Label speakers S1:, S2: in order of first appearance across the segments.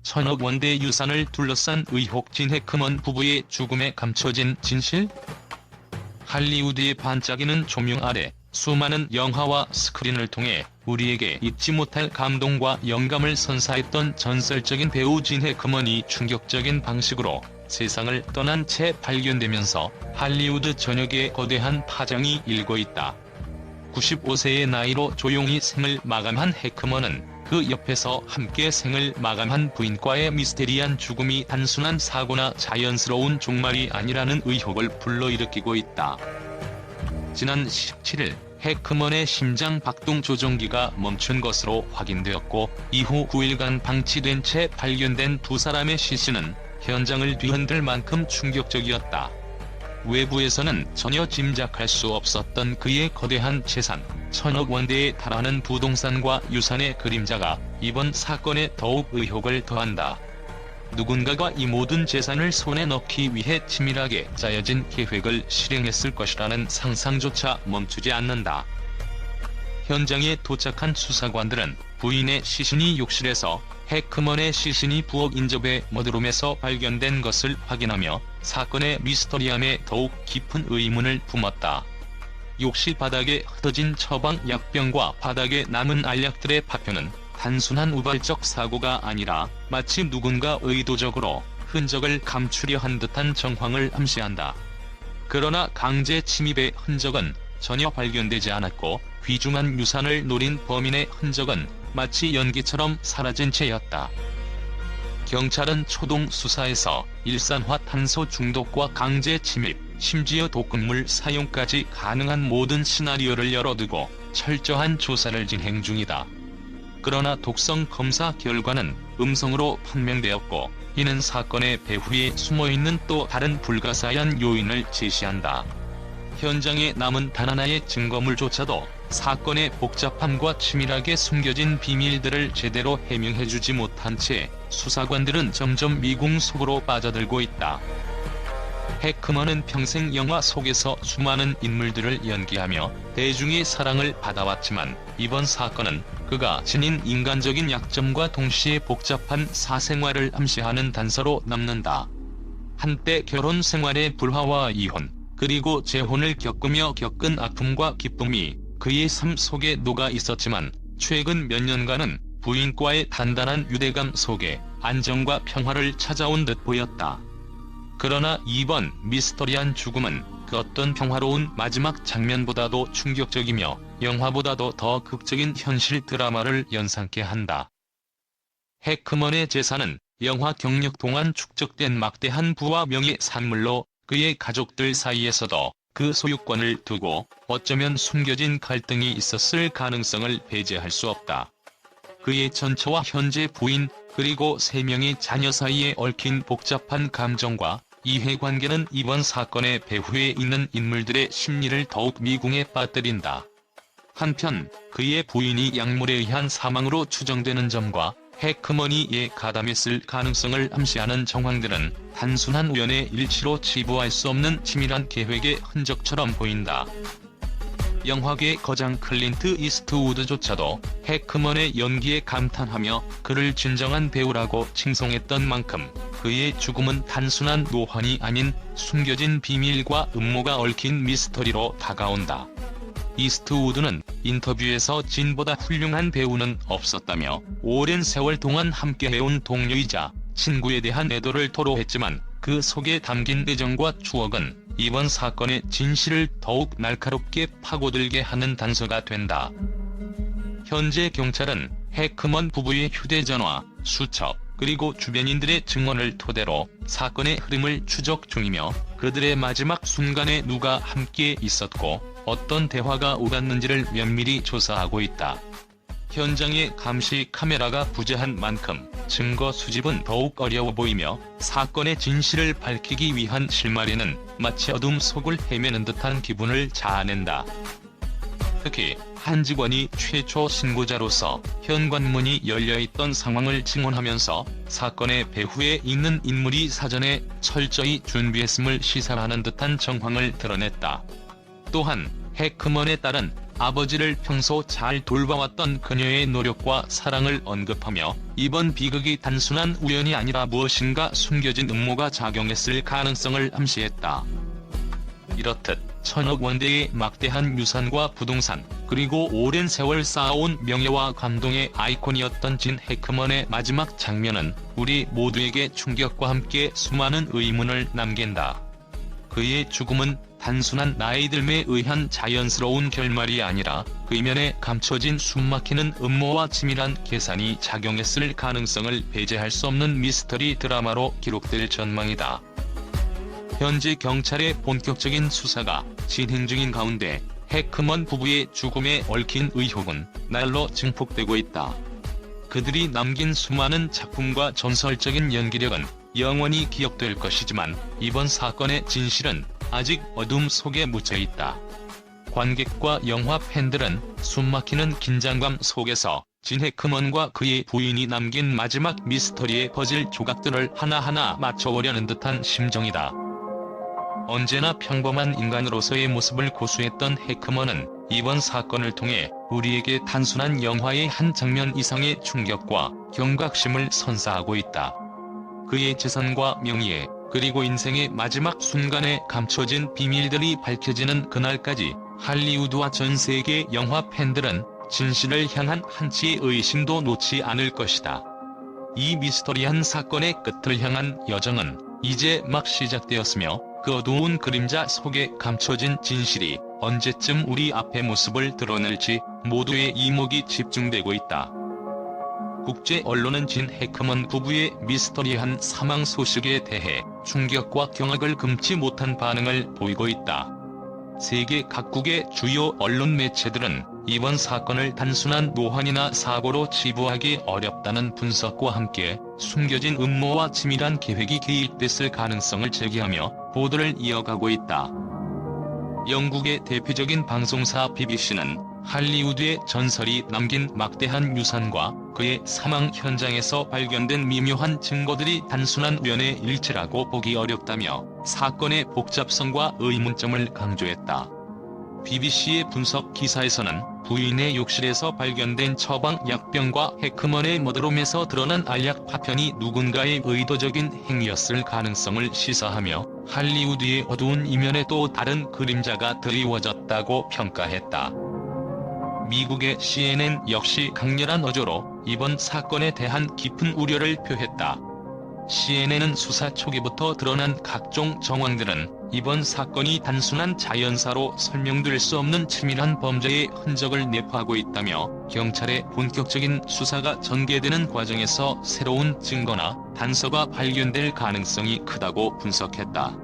S1: 천억 원대 유산을 둘러싼 의혹 진 해커먼 부부의 죽음에 감춰진 진실? 할리우드의 반짝이는 조명 아래 수많은 영화와 스크린을 통해 우리에게 잊지 못할 감동과 영감을 선사했던 전설적인 배우 진 해커먼이 충격적인 방식으로 세상을 떠난 채 발견되면서 할리우드 전역에 거대한 파장이 일고 있다. 95세의 나이로 조용히 생을 마감한 해커먼은 그 옆에서 함께 생을 마감한 부인과의 미스테리한 죽음이 단순한 사고나 자연스러운 종말이 아니라는 의혹을 불러일으키고 있다. 지난 17일 해커먼의 심장 박동 조종기가 멈춘 것으로 확인되었고 이후 9일간 방치된 채 발견된 두 사람의 시신은 현장을 뒤흔들 만큼 충격적이었다. 외부에서는 전혀 짐작할 수 없었던 그의 거대한 재산, 천억 원대에 달하는 부동산과 유산의 그림자가 이번 사건에 더욱 의혹을 더한다. 누군가가 이 모든 재산을 손에 넣기 위해 치밀하게 짜여진 계획을 실행했을 것이라는 상상조차 멈추지 않는다. 현장에 도착한 수사관들은 부인의 시신이 욕실에서 해커먼의 시신이 부엌 인접의 머드룸에서 발견된 것을 확인하며 사건의 미스터리함에 더욱 깊은 의문을 품었다. 욕실 바닥에 흩어진 처방 약병과 바닥에 남은 알약들의 파편은 단순한 우발적 사고가 아니라 마치 누군가 의도적으로 흔적을 감추려 한 듯한 정황을 암시한다. 그러나 강제 침입의 흔적은 전혀 발견되지 않았고 귀중한 유산을 노린 범인의 흔적은 마치 연기처럼 사라진 채였다. 경찰은 초동 수사에서 일산화탄소 중독과 강제 침입, 심지어 독극물 사용까지 가능한 모든 시나리오를 열어두고 철저한 조사를 진행 중이다. 그러나 독성 검사 결과는 음성으로 판명되었고 이는 사건의 배후에 숨어있는 또 다른 불가사의한 요인을 제시한다. 현장에 남은 단 하나의 증거물조차도 사건의 복잡함과 치밀하게 숨겨진 비밀들을 제대로 해명해주지 못한 채 수사관들은 점점 미궁 속으로 빠져들고 있다. 해커먼은 평생 영화 속에서 수많은 인물들을 연기하며 대중의 사랑을 받아왔지만 이번 사건은 그가 지닌 인간적인 약점과 동시에 복잡한 사생활을 암시하는 단서로 남는다. 한때 결혼 생활의 불화와 이혼, 그리고 재혼을 겪으며 겪은 아픔과 기쁨이 그의 삶 속에 녹아 있었지만 최근 몇 년간은 부인과의 단단한 유대감 속에 안정과 평화를 찾아온 듯 보였다. 그러나 이번 미스터리한 죽음은 그 어떤 평화로운 마지막 장면보다도 충격적이며 영화보다도 더 극적인 현실 드라마를 연상케 한다. 해커먼의 재산은 영화 경력 동안 축적된 막대한 부와 명예 산물로 그의 가족들 사이에서도 그 소유권을 두고 어쩌면 숨겨진 갈등이 있었을 가능성을 배제할 수 없다. 그의 전처와 현재 부인 그리고 3명의 자녀 사이에 얽힌 복잡한 감정과 이해관계는 이번 사건의 배후에 있는 인물들의 심리를 더욱 미궁에 빠뜨린다. 한편 그의 부인이 약물에 의한 사망으로 추정되는 점과 해커먼이 이에 가담했을 가능성을 암시하는 정황들은 단순한 우연의 일치로 치부할 수 없는 치밀한 계획의 흔적처럼 보인다. 영화계 거장 클린트 이스트우드조차도 해커먼의 연기에 감탄하며 그를 진정한 배우라고 칭송했던 만큼 그의 죽음은 단순한 노환이 아닌 숨겨진 비밀과 음모가 얽힌 미스터리로 다가온다. 이스트우드는 인터뷰에서 진보다 훌륭한 배우는 없었다며 오랜 세월 동안 함께해온 동료이자 친구에 대한 애도를 토로했지만 그 속에 담긴 애정과 추억은 이번 사건의 진실을 더욱 날카롭게 파고들게 하는 단서가 된다. 현재 경찰은 해커먼 부부의 휴대전화, 수첩, 그리고 주변인들의 증언을 토대로 사건의 흐름을 추적 중이며 그들의 마지막 순간에 누가 함께 있었고 어떤 대화가 오갔는지를 면밀히 조사하고 있다. 현장에 감시 카메라가 부재한 만큼 증거 수집은 더욱 어려워 보이며 사건의 진실을 밝히기 위한 실마리는 마치 어둠 속을 헤매는 듯한 기분을 자아낸다. 특히 한 직원이 최초 신고자로서 현관문이 열려있던 상황을 증언하면서 사건의 배후에 있는 인물이 사전에 철저히 준비했음을 시사하는 듯한 정황을 드러냈다. 또한 해커먼의 딸은 아버지를 평소 잘 돌봐왔던 그녀의 노력과 사랑을 언급하며 이번 비극이 단순한 우연이 아니라 무엇인가 숨겨진 음모가 작용했을 가능성을 암시했다. 이렇듯 1000억 원대의 막대한 유산과 부동산, 그리고 오랜 세월 쌓아온 명예와 감동의 아이콘이었던 진 해크먼의 마지막 장면은 우리 모두에게 충격과 함께 수많은 의문을 남긴다. 그의 죽음은 단순한 나이듦에 의한 자연스러운 결말이 아니라 그 이면에 감춰진 숨막히는 음모와 치밀한 계산이 작용했을 가능성을 배제할 수 없는 미스터리 드라마로 기록될 전망이다. 현재 경찰의 본격적인 수사가 진행 중인 가운데 해크먼 부부의 죽음에 얽힌 의혹은 날로 증폭되고 있다. 그들이 남긴 수많은 작품과 전설적인 연기력은 영원히 기억될 것이지만 이번 사건의 진실은 아직 어둠 속에 묻혀 있다. 관객과 영화 팬들은 숨막히는 긴장감 속에서 진 해크먼과 그의 부인이 남긴 마지막 미스터리의 퍼즐 조각들을 하나하나 맞춰보려는 듯한 심정이다. 언제나 평범한 인간으로서의 모습을 고수했던 해크먼은 이번 사건을 통해 우리에게 단순한 영화의 한 장면 이상의 충격과 경각심을 선사하고 있다. 그의 재산과 명예, 그리고 인생의 마지막 순간에 감춰진 비밀들이 밝혀지는 그날까지 할리우드와 전 세계 영화 팬들은 진실을 향한 한치의 의심도 놓지 않을 것이다. 이 미스터리한 사건의 끝을 향한 여정은 이제 막 시작되었으며 그 어두운 그림자 속에 감춰진 진실이 언제쯤 우리 앞의 모습을 드러낼지 모두의 이목이 집중되고 있다. 국제 언론은 진 해크먼 부부의 미스터리한 사망 소식에 대해 충격과 경악을 금치 못한 반응을 보이고 있다. 세계 각국의 주요 언론 매체들은 이번 사건을 단순한 노환이나 사고로 치부하기 어렵다는 분석과 함께 숨겨진 음모와 치밀한 계획이 개입됐을 가능성을 제기하며 보도를 이어가고 있다. 영국의 대표적인 방송사 BBC는 할리우드의 전설이 남긴 막대한 유산과 그의 사망 현장에서 발견된 미묘한 증거들이 단순한 우연의 일치라고 보기 어렵다며 사건의 복잡성과 의문점을 강조했다. BBC의 분석 기사에서는 부인의 욕실에서 발견된 처방 약병과 해크먼의 머드룸에서 드러난 알약 파편이 누군가의 의도적인 행위였을 가능성을 시사하며 할리우드의 어두운 이면에 또 다른 그림자가 드리워졌다고 평가했다. 미국의 CNN 역시 강렬한 어조로 이번 사건에 대한 깊은 우려를 표했다. CNN은 수사 초기부터 드러난 각종 정황들은 이번 사건이 단순한 자연사로 설명될 수 없는 치밀한 범죄의 흔적을 내포하고 있다며 경찰의 본격적인 수사가 전개되는 과정에서 새로운 증거나 단서가 발견될 가능성이 크다고 분석했다.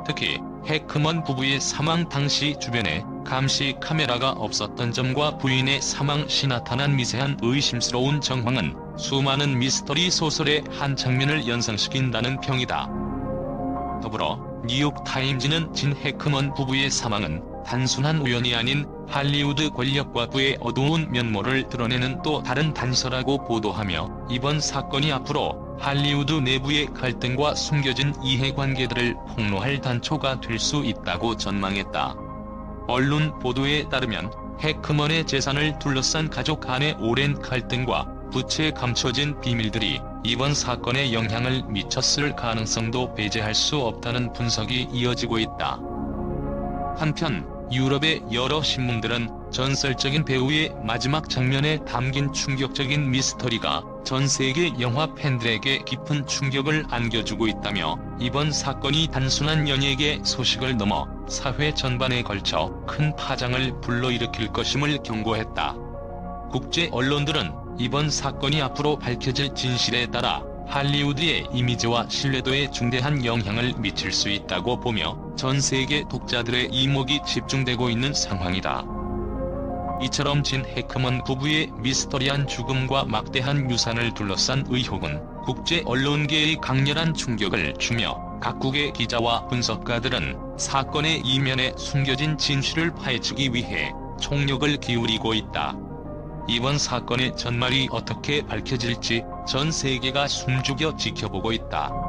S1: 특히 해크먼 부부의 사망 당시 주변에 감시 카메라가 없었던 점과 부인의 사망 시 나타난 미세한 의심스러운 정황은 수많은 미스터리 소설의 한 장면을 연상시킨다는 평이다. 더불어 뉴욕타임즈는 진 해크먼 부부의 사망은 단순한 우연이 아닌 할리우드 권력과 그의 어두운 면모를 드러내는 또 다른 단서라고 보도하며 이번 사건이 앞으로 할리우드 내부의 갈등과 숨겨진 이해관계들을 폭로할 단초가 될 수 있다고 전망했다. 언론 보도에 따르면 해크먼의 재산을 둘러싼 가족 간의 오랜 갈등과 부채에 감춰진 비밀들이 이번 사건에 영향을 미쳤을 가능성도 배제할 수 없다는 분석이 이어지고 있다. 한편 유럽의 여러 신문들은 전설적인 배우의 마지막 장면에 담긴 충격적인 미스터리가 전 세계 영화 팬들에게 깊은 충격을 안겨주고 있다며 이번 사건이 단순한 연예계 소식을 넘어 사회 전반에 걸쳐 큰 파장을 불러일으킬 것임을 경고했다. 국제 언론들은 이번 사건이 앞으로 밝혀질 진실에 따라 할리우드의 이미지와 신뢰도에 중대한 영향을 미칠 수 있다고 보며 전 세계 독자들의 이목이 집중되고 있는 상황이다. 이처럼 진 해크먼 부부의 미스터리한 죽음과 막대한 유산을 둘러싼 의혹은 국제 언론계의 강렬한 충격을 주며 각국의 기자와 분석가들은 사건의 이면에 숨겨진 진실을 파헤치기 위해 총력을 기울이고 있다. 이번 사건의 전말이 어떻게 밝혀질지 전 세계가 숨죽여 지켜보고 있다.